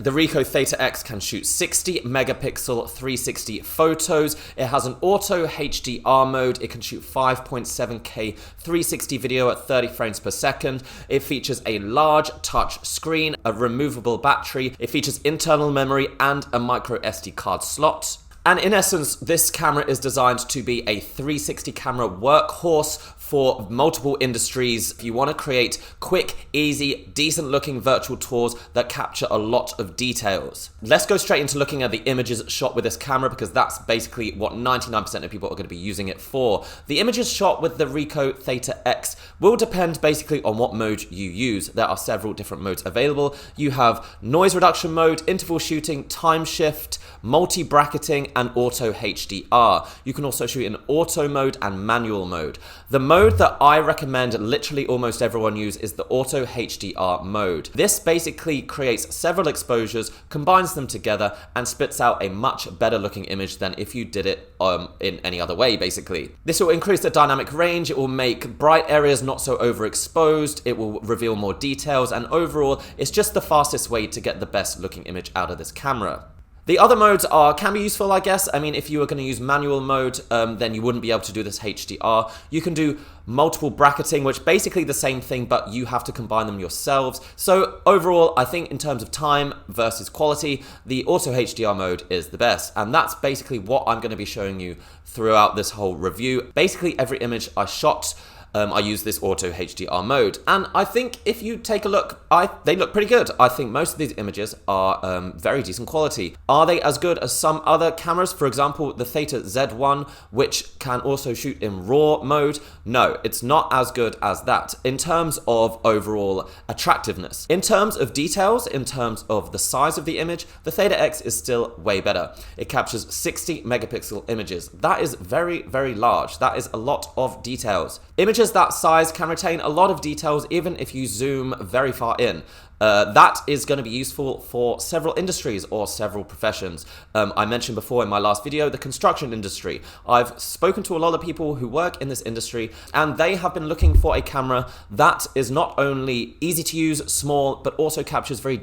The Ricoh Theta X can shoot 60 megapixel 360 photos. It has an auto HDR mode. It can shoot 5.7K 360 video at 30 frames per second. It features a large touch screen, a removable battery. It features internal memory and a micro SD card slot. And in essence, this camera is designed to be a 360 camera workhorse for multiple industries. If you want to create quick, easy, decent looking virtual tours that capture a lot of details. Let's go straight into looking at the images shot with this camera, because that's basically what 99% of people are going to be using it for. The images shot with the Ricoh Theta X will depend basically on what mode you use. There are several different modes available. You have noise reduction mode, interval shooting, time shift, multi-bracketing, and auto HDR. You can also shoot in auto mode and manual mode. The mode that I recommend literally almost everyone use is the auto HDR mode. This basically creates several exposures, combines them together, and spits out a much better looking image than if you did it in any other way, basically. This will increase the dynamic range, it will make bright areas not so overexposed, it will reveal more details, and overall, it's just the fastest way to get the best looking image out of this camera. The other modes can be useful, I guess. I mean, if you were going to use manual mode, then you wouldn't be able to do this HDR. You can do multiple bracketing, which basically the same thing, but you have to combine them yourselves. So overall, I think in terms of time versus quality, the auto HDR mode is the best. And that's basically what I'm going to be showing you throughout this whole review. Basically, every image I shot, I use this auto HDR mode, and I think if you take a look, they look pretty good. I think most of these images are very decent quality. Are they as good as some other cameras? For example, the Theta Z1, which can also shoot in RAW mode. No, it's not as good as that in terms of overall attractiveness. In terms of details, in terms of the size of the image, the Theta X is still way better. It captures 60 megapixel images. That is very, very large. That is a lot of details. Images that size can retain a lot of details even if you zoom very far in. That is going to be useful for several industries or several professions. I mentioned before in my last video, the construction industry. I've spoken to a lot of people who work in this industry, and they have been looking for a camera that is not only easy to use, small, but also captures very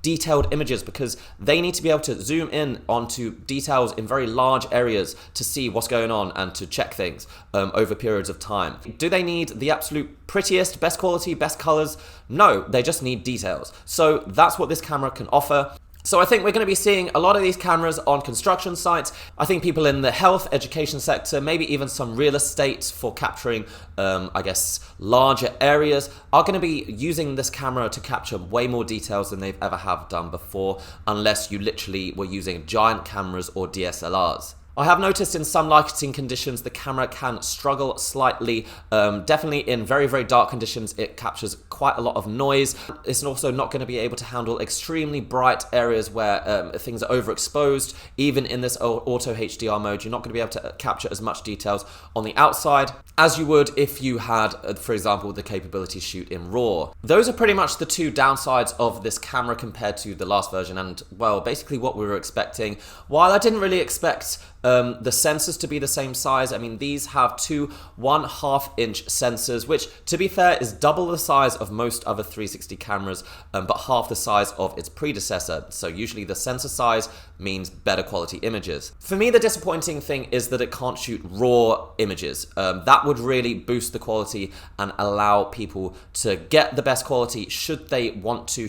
detailed images, because they need to be able to zoom in onto details in very large areas to see what's going on and to check things over periods of time. Do they need the absolute prettiest, best quality, best colors? No, they just need details. So that's what this camera can offer. So I think we're going to be seeing a lot of these cameras on construction sites. I think people in the health, education sector, maybe even some real estate for capturing, I guess, larger areas, are going to be using this camera to capture way more details than they've ever have done before, unless you literally were using giant cameras or DSLRs. I have noticed in some lighting conditions the camera can struggle slightly. Definitely in very, very dark conditions it captures quite a lot of noise. It's also not going to be able to handle extremely bright areas where things are overexposed. Even in this auto HDR mode, you're not going to be able to capture as much details on the outside as you would if you had, for example, the capability to shoot in RAW. Those are pretty much the two downsides of this camera compared to the last version, and well, basically what we were expecting. While I didn't really expect the sensors to be the same size. I mean, these have two 1/2 inch sensors, which, to be fair, is double the size of most other 360 cameras, but half the size of its predecessor. So usually the sensor size means better quality images. For me, the disappointing thing is that it can't shoot raw images. That would really boost the quality and allow people to get the best quality should they want to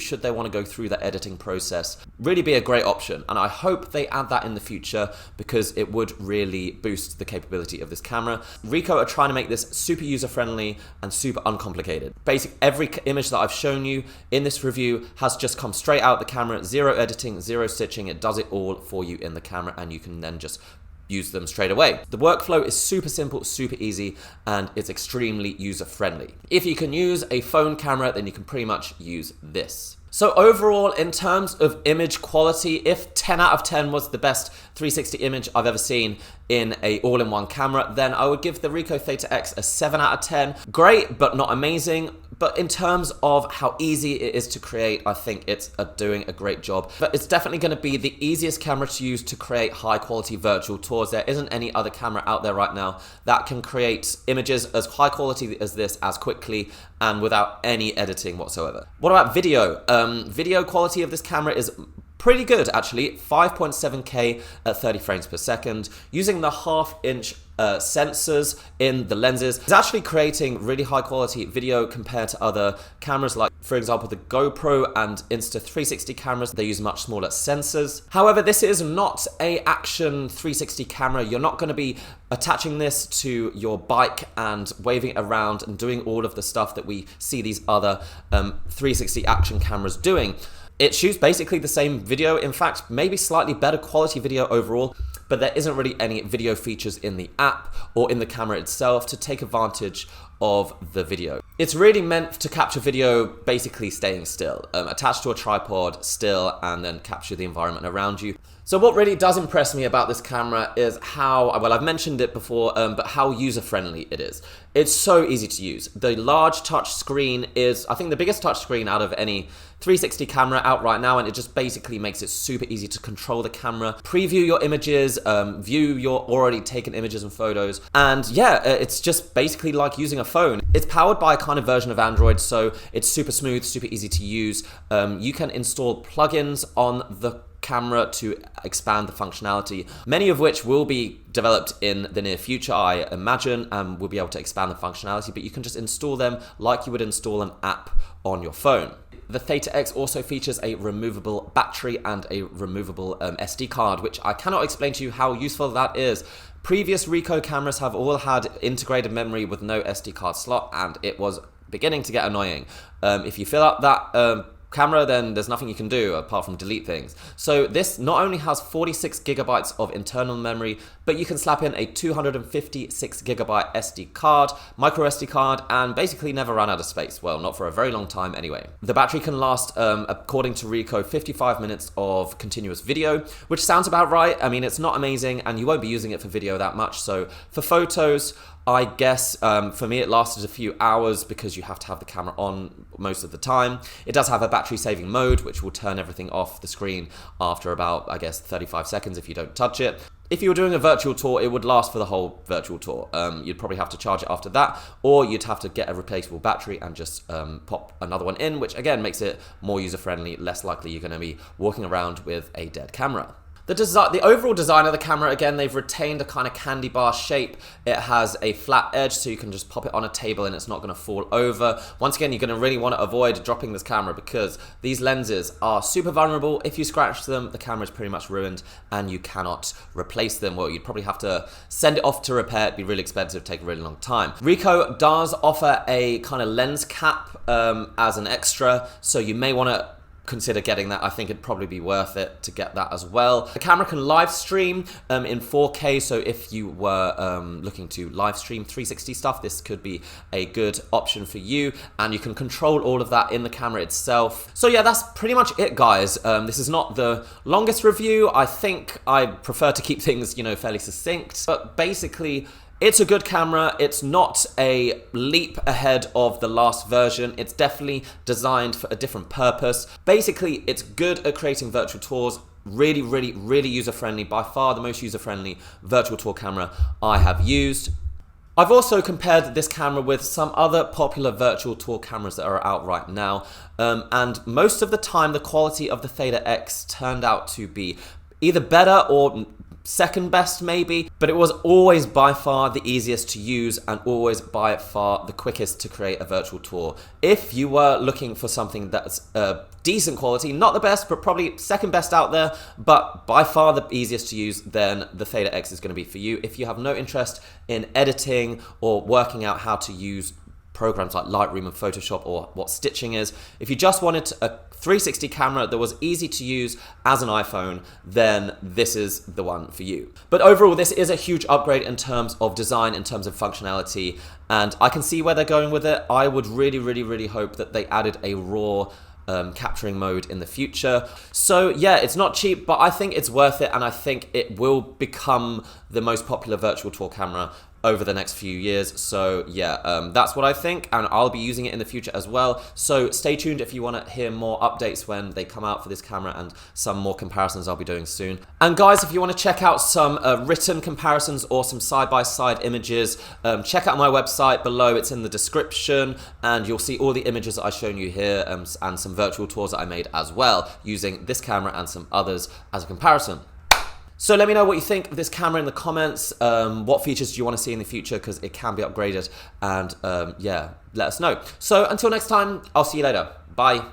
go through the editing process. Really be a great option, and I hope they add that in the future, because it would really boost the capability of this camera. Ricoh are trying to make this super user-friendly and super uncomplicated. Basically, every image that I've shown you in this review has just come straight out the camera, zero editing, zero stitching. It does it all for you in the camera, and you can then just use them straight away. The workflow is super simple, super easy, and it's extremely user-friendly. If you can use a phone camera, then you can pretty much use this. So overall, in terms of image quality, if 10 out of 10 was the best 360 image I've ever seen in a all-in-one camera, then I would give the Ricoh Theta X a 7 out of 10. Great, but not amazing. But in terms of how easy it is to create, I think it's doing a great job. But it's definitely going to be the easiest camera to use to create high-quality virtual tours. There isn't any other camera out there right now that can create images as high quality as this as quickly and without any editing whatsoever. What about video? Video quality of this camera is pretty good, actually. 5.7K at 30 frames per second. Using the half-inch sensors in the lenses is actually creating really high quality video compared to other cameras like, for example, the GoPro and Insta360 cameras. They use much smaller sensors. However, this is not a action 360 camera. You're not going to be attaching this to your bike and waving it around and doing all of the stuff that we see these other 360 action cameras doing. It shoots basically the same video, in fact, maybe slightly better quality video overall, but there isn't really any video features in the app or in the camera itself to take advantage of the video. It's really meant to capture video basically staying still, attached to a tripod still, and then capture the environment around you. So what really does impress me about this camera is how, well, I've mentioned it before, but how user-friendly it is. It's so easy to use. The large touch screen is, I think, the biggest touch screen out of any 360 camera out right now, and it just basically makes it super easy to control the camera, preview your images, view your already taken images and photos, and yeah, it's just basically like using a phone. It's powered by a kind of version of Android, so it's super smooth, super easy to use. You can install plugins on the camera to expand the functionality, many of which will be developed in the near future, I imagine, and we'll be able to expand the functionality, but you can just install them like you would install an app on your phone. The Theta X also features a removable battery and a removable SD card, which I cannot explain to you how useful that is. Previous Ricoh cameras have all had integrated memory with no SD card slot, and it was beginning to get annoying. If you fill up that camera, then there's nothing you can do apart from delete things. So this not only has 46 gigabytes of internal memory, but you can slap in a 256 gigabyte SD card, micro SD card, and basically never run out of space. Well, not for a very long time anyway. The battery can last, according to Ricoh, 55 minutes of continuous video, which sounds about right. I mean, it's not amazing, and you won't be using it for video that much. So for photos, I guess for me it lasted a few hours because you have to have the camera on most of the time. It does have a battery saving mode, which will turn everything off the screen after about, I guess, 35 seconds if you don't touch it. If you were doing a virtual tour, it would last for the whole virtual tour. You'd probably have to charge it after that, or you'd have to get a replaceable battery and just pop another one in, which again makes it more user-friendly, less likely you're going to be walking around with a dead camera. The overall design of the camera, again, they've retained a kind of candy bar shape. It has a flat edge, so you can just pop it on a table and it's not going to fall over. Once again, you're going to really want to avoid dropping this camera because these lenses are super vulnerable. If you scratch them, the camera is pretty much ruined and you cannot replace them. Well, you'd probably have to send it off to repair. It'd be really expensive, take a really long time. Ricoh does offer a kind of lens cap as an extra, so you may want to consider getting that. I think it'd probably be worth it to get that as well. The camera can live stream in 4K, so if you were looking to live stream 360 stuff, this could be a good option for you, and you can control all of that in the camera itself. So yeah, that's pretty much it, guys. This is not the longest review. I think I prefer to keep things, you know, fairly succinct, but basically, it's a good camera. It's not a leap ahead of the last version. It's definitely designed for a different purpose. Basically, it's good at creating virtual tours. Really, really, really user-friendly. By far the most user-friendly virtual tour camera I have used. I've also compared this camera with some other popular virtual tour cameras that are out right now. And most of the time, the quality of the Theta X turned out to be either better or second best maybe, but it was always by far the easiest to use and always by far the quickest to create a virtual tour. If you were looking for something that's decent quality, not the best, but probably second best out there, but by far the easiest to use, then the Theta X is going to be for you. If you have no interest in editing or working out how to use programs like Lightroom and Photoshop or what stitching is, if you just wanted a 360 camera that was easy to use as an iPhone, then this is the one for you. But overall, this is a huge upgrade in terms of design, in terms of functionality, and I can see where they're going with it. I would really, really, really hope that they added a RAW capturing mode in the future. So yeah, it's not cheap, but I think it's worth it, and I think it will become the most popular virtual tour camera over the next few years. So yeah, that's what I think, and I'll be using it in the future as well. So stay tuned if you want to hear more updates when they come out for this camera, and some more comparisons I'll be doing soon. And guys, if you want to check out some written comparisons or some side-by-side images, check out my website below. It's in the description, and you'll see all the images that I've shown you here, and some virtual tours that I made as well, using this camera and some others as a comparison. So let me know what you think of this camera in the comments. What features do you want to see in the future, because it can be upgraded, and yeah, let us know. So until next time, I'll see you later. Bye.